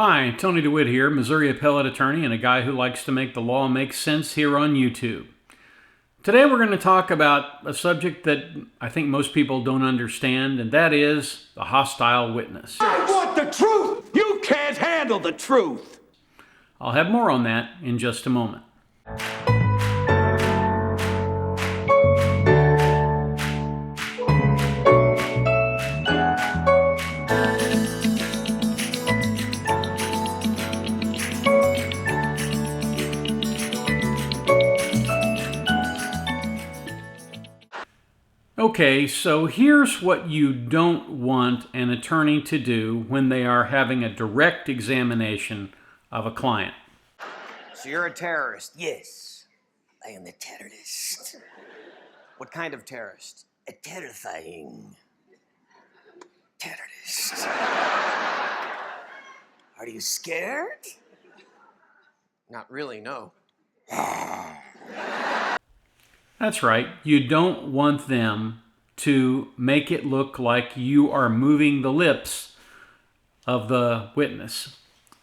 Hi, Tony DeWitt here, Missouri appellate attorney and a guy who likes to make the law make sense here on YouTube. Today we're going to talk about a subject that I think most people don't understand, and that is the hostile witness. I want the truth! You can't handle the truth! I'll have more on that in just a moment. Okay, so here's what you don't want an attorney to do when they are having a direct examination of a client. So you're a terrorist? Yes, I am a terrorist. What kind of terrorist? A terrifying terrorist. Are you scared? Not really, no. That's right. You don't want them to make it look like you are moving the lips of the witness.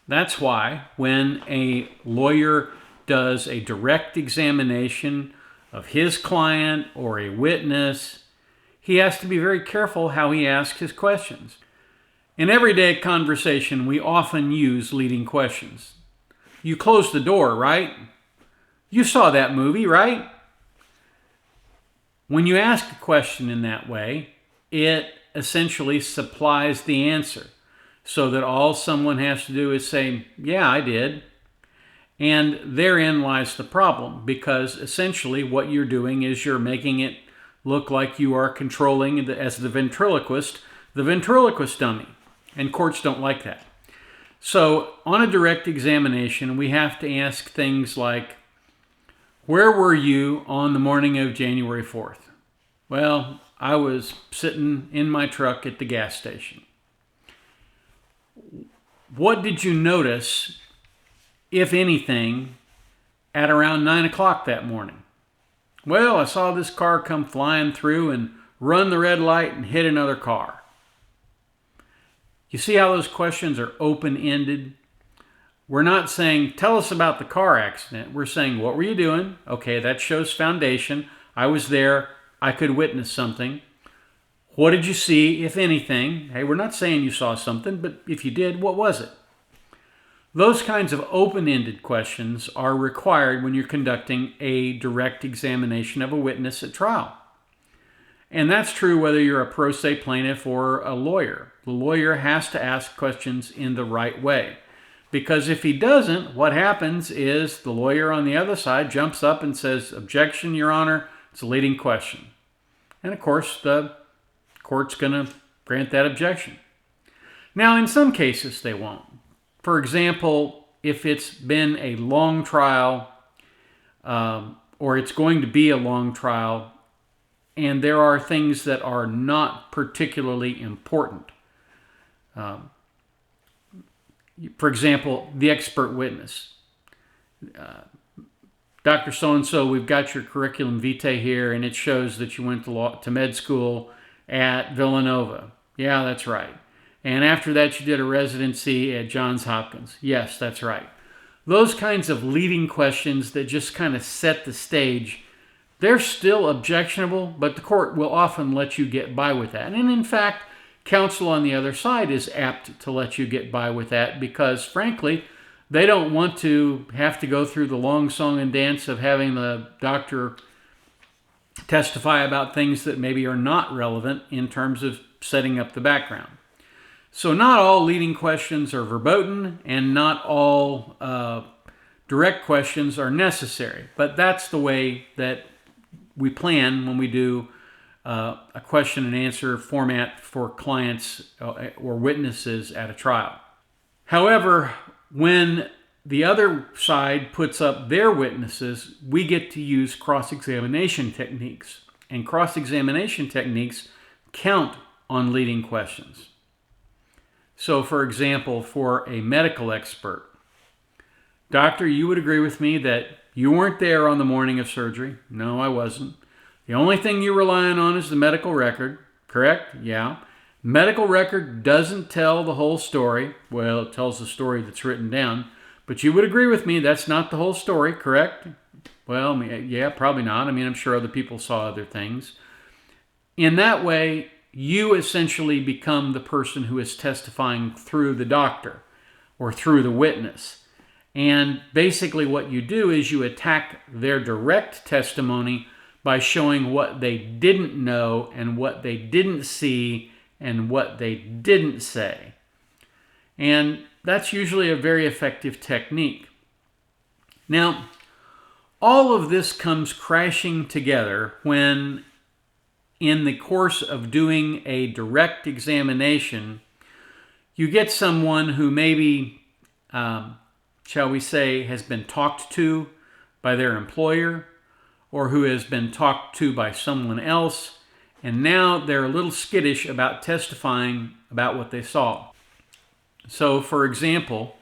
That's why when a lawyer does a direct examination of his client or a witness, he has to be very careful how he asks his questions. In everyday conversation, we often use leading questions. You closed the door, right? You saw that movie, right? When you ask a question in that way, it essentially supplies the answer so that all someone has to do is say, yeah, I did. And therein lies the problem, because essentially what you're doing is you're making it look like you are controlling, as the ventriloquist dummy. And courts don't like that. So on a direct examination, we have to ask things like, where were you on the morning of January 4th? Well, I was sitting in my truck at the gas station. What did you notice, if anything, at around 9 o'clock that morning? Well, I saw this car come flying through and run the red light and hit another car. You see how those questions are open-ended? We're not saying, tell us about the car accident. We're saying, what were you doing? Okay, that shows foundation. I was there. I could witness something. What did you see, if anything? Hey, we're not saying you saw something, but if you did, what was it? Those kinds of open-ended questions are required when you're conducting a direct examination of a witness at trial. And that's true whether you're a pro se plaintiff or a lawyer. The lawyer has to ask questions in the right way. Because if he doesn't, what happens is the lawyer on the other side jumps up and says, objection, Your Honor, it's a leading question. And of course, the court's going to grant that objection. Now, in some cases, they won't. For example, if it's been a long trial, or it's going to be a long trial, and there are things that are not particularly important. For example, the expert witness. Dr. So-and-so, we've got your curriculum vitae here, and it shows that you went to med school at Villanova. Yeah, that's right. And after that, you did a residency at Johns Hopkins. Yes, that's right. Those kinds of leading questions that just kind of set the stage, they're still objectionable, but the court will often let you get by with that. And in fact, counsel on the other side is apt to let you get by with that because, frankly, they don't want to have to go through the long song and dance of having the doctor testify about things that maybe are not relevant in terms of setting up the background. So not all leading questions are verboten, and not all direct questions are necessary. But that's the way that we plan when we do a question and answer format for clients or witnesses at a trial. However, when the other side puts up their witnesses, we get to use cross-examination techniques. And cross-examination techniques count on leading questions. So, for example, for a medical expert, doctor, you would agree with me that you weren't there on the morning of surgery. No, I wasn't. The only thing you're relying on is the medical record, correct? Yeah. Medical record doesn't tell the whole story. Well, it tells the story that's written down. But you would agree with me, that's not the whole story, correct? Well, yeah, probably not. I mean, I'm sure other people saw other things. In that way, you essentially become the person who is testifying through the doctor or through the witness. And basically what you do is you attack their direct testimony by showing what they didn't know and what they didn't see and what they didn't say. And that's usually a very effective technique. Now, all of this comes crashing together when, in the course of doing a direct examination, you get someone who maybe, shall we say, has been talked to by their employer or who has been talked to by someone else, and now they're a little skittish about testifying about what they saw. So, for example,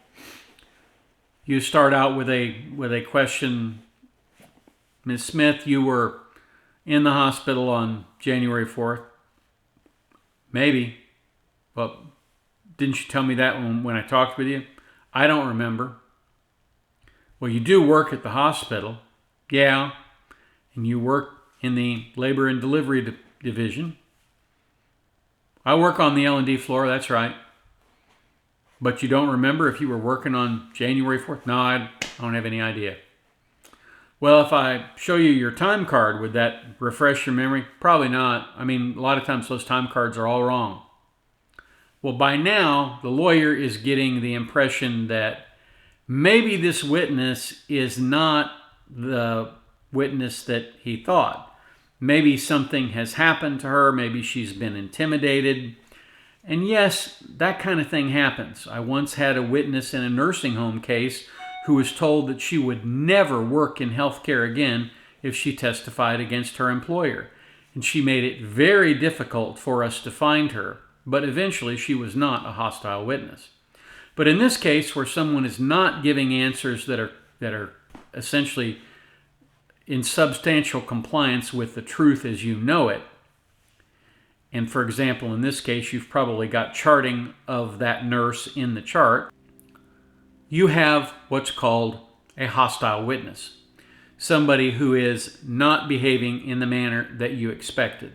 you start out with a question. Ms. Smith, you were in the hospital on January 4th. Maybe. Well, didn't you tell me that when I talked with you? I don't remember. Well, you do work at the hospital. Yeah. And you work in the labor and delivery division. I work on the L&D floor, that's right. But you don't remember if you were working on January 4th? No, I don't have any idea. Well, if I show you your time card, would that refresh your memory? Probably not. I mean, a lot of times those time cards are all wrong. Well, by now, the lawyer is getting the impression that maybe this witness is not the witness that he thought. Maybe something has happened to her. Maybe she's been intimidated. And yes, that kind of thing happens. I once had a witness in a nursing home case who was told that she would never work in healthcare again if she testified against her employer. And she made it very difficult for us to find her, but eventually she was not a hostile witness. But in this case, where someone is not giving answers that are essentially in substantial compliance with the truth as you know it, and for example, in this case, you've probably got charting of that nurse in the chart, you have what's called a hostile witness. Somebody who is not behaving in the manner that you expected.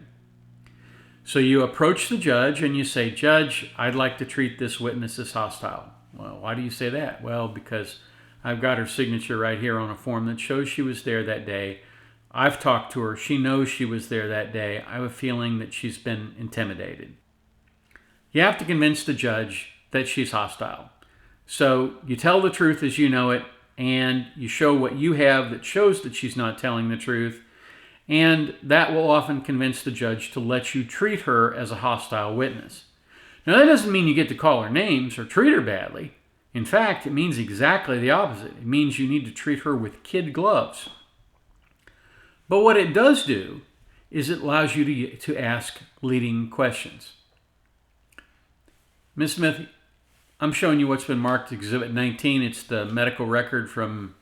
So you approach the judge and you say, "Judge, I'd like to treat this witness as hostile." Well, why do you say that? Well, because I've got her signature right here on a form that shows she was there that day. I've talked to her. She knows she was there that day. I have a feeling that she's been intimidated. You have to convince the judge that she's hostile. So you tell the truth as you know it, and you show what you have that shows that she's not telling the truth, and that will often convince the judge to let you treat her as a hostile witness. Now, that doesn't mean you get to call her names or treat her badly. In fact, it means exactly the opposite. It means you need to treat her with kid gloves. But what it does do is it allows you to ask leading questions. Ms. Smith, I'm showing you what's been marked Exhibit 19. It's the medical record from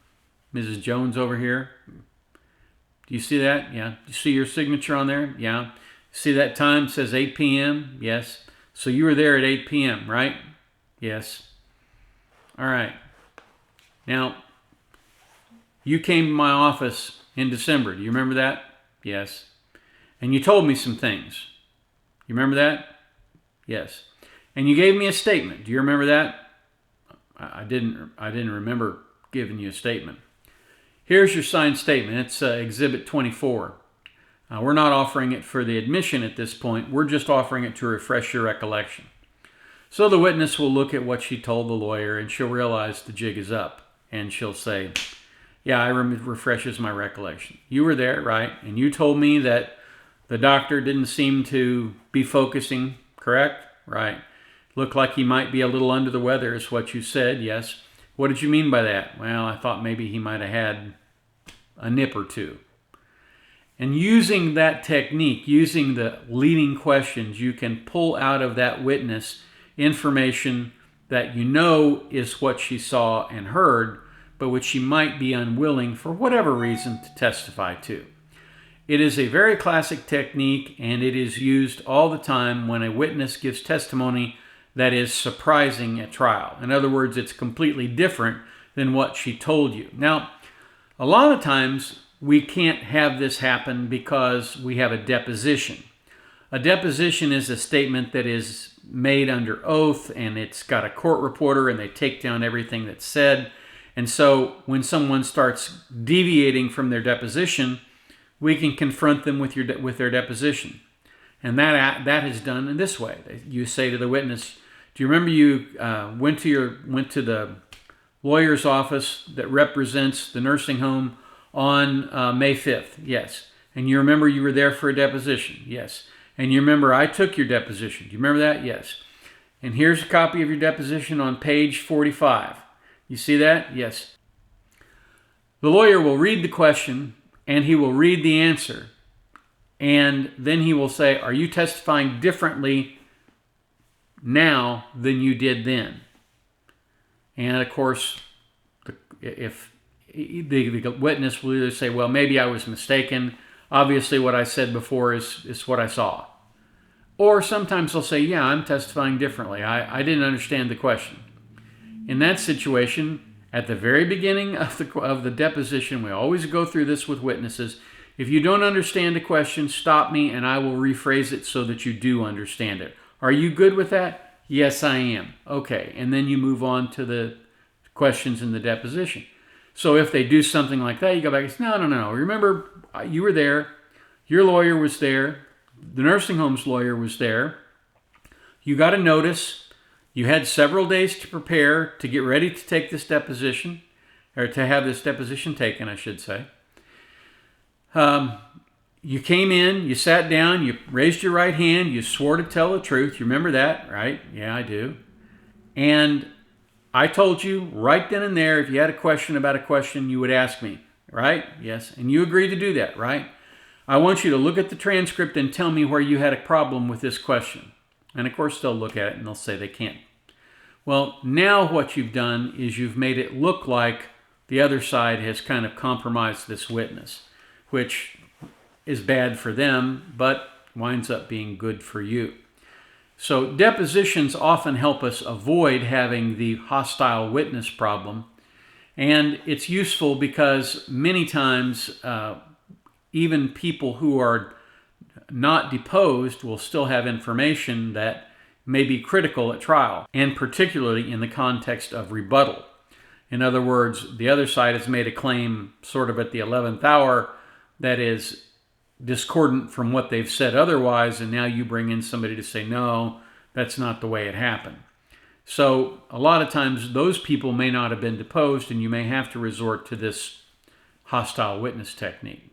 Mrs. Jones over here. Do you see that? Yeah. Do you see your signature on there? Yeah. See that time? It says 8 p.m.? Yes. So you were there at 8 p.m., right? Yes. All right. Now, you came to my office in December. Do you remember that? Yes. And you told me some things. You remember that? Yes. And you gave me a statement. Do you remember that? I didn't remember giving you a statement. Here's your signed statement. It's Exhibit 24. We're not offering it for the admission at this point. We're just offering it to refresh your recollection. So the witness will look at what she told the lawyer and she'll realize the jig is up. And she'll say, "Yeah, refreshes my recollection. You were there, right? And you told me that the doctor didn't seem to be focusing, correct? Right. Looked like he might be a little under the weather is what you said, yes. What did you mean by that?" "Well, I thought maybe he might have had a nip or two." And using that technique, using the leading questions, you can pull out of that witness information that you know is what she saw and heard, but which she might be unwilling for whatever reason to testify to. It is a very classic technique, and it is used all the time when a witness gives testimony that is surprising at trial. In other words, it's completely different than what she told you. Now, a lot of times we can't have this happen because we have a deposition. A deposition is a statement that is made under oath, and it's got a court reporter, and they take down everything that's said. And so when someone starts deviating from their deposition, we can confront them with their deposition. And that is done in this way. You say to the witness, do you remember you went to the lawyer's office that represents the nursing home on May 5th? Yes. And you remember you were there for a deposition? Yes. And you remember I took your deposition? Do you remember that? Yes. And here's a copy of your deposition on page 45. You see that? Yes. The lawyer will read the question, and he will read the answer. And then he will say, are you testifying differently now than you did then? And of course, if the witness will either say, well, maybe I was mistaken. Obviously, what I said before is what I saw. Or sometimes they'll say, yeah, I'm testifying differently. I didn't understand the question. In that situation, at the very beginning of the deposition, we always go through this with witnesses. If you don't understand a question, stop me and I will rephrase it so that you do understand it. Are you good with that? Yes, I am. Okay, and then you move on to the questions in the deposition. So if they do something like that, you go back and say, no. Remember, you were there. Your lawyer was there. The nursing home's lawyer was there. You got a notice. You had several days to prepare to get ready to take this deposition, or to have this deposition taken, I should say. You came in, you sat down, you raised your right hand, you swore to tell the truth. You remember that, right? Yeah, I do. And I told you right then and there, if you had a question about a question, you would ask me, right? Yes. And you agreed to do that, right? I want you to look at the transcript and tell me where you had a problem with this question. And of course, they'll look at it and they'll say they can't. Well, now what you've done is you've made it look like the other side has kind of compromised this witness, which is bad for them, but winds up being good for you. So depositions often help us avoid having the hostile witness problem. And it's useful because many times even people who are not deposed will still have information that may be critical at trial, and particularly in the context of rebuttal. In other words, the other side has made a claim sort of at the 11th hour that is discordant from what they've said otherwise, and now you bring in somebody to say, no, that's not the way it happened. So a lot of times those people may not have been deposed, and you may have to resort to this hostile witness technique.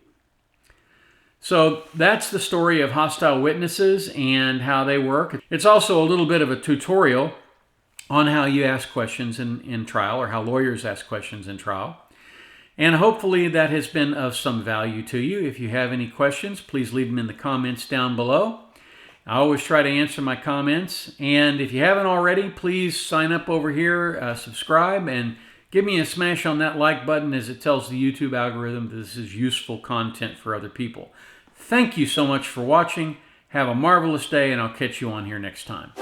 So that's the story of hostile witnesses and how they work. It's also a little bit of a tutorial on how you ask questions in trial, or how lawyers ask questions in trial. And hopefully that has been of some value to you. If you have any questions, please leave them in the comments down below. I always try to answer my comments. And if you haven't already, please sign up over here, subscribe, and give me a smash on that like button, as it tells the YouTube algorithm that this is useful content for other people. Thank you so much for watching. Have a marvelous day, and I'll catch you on here next time.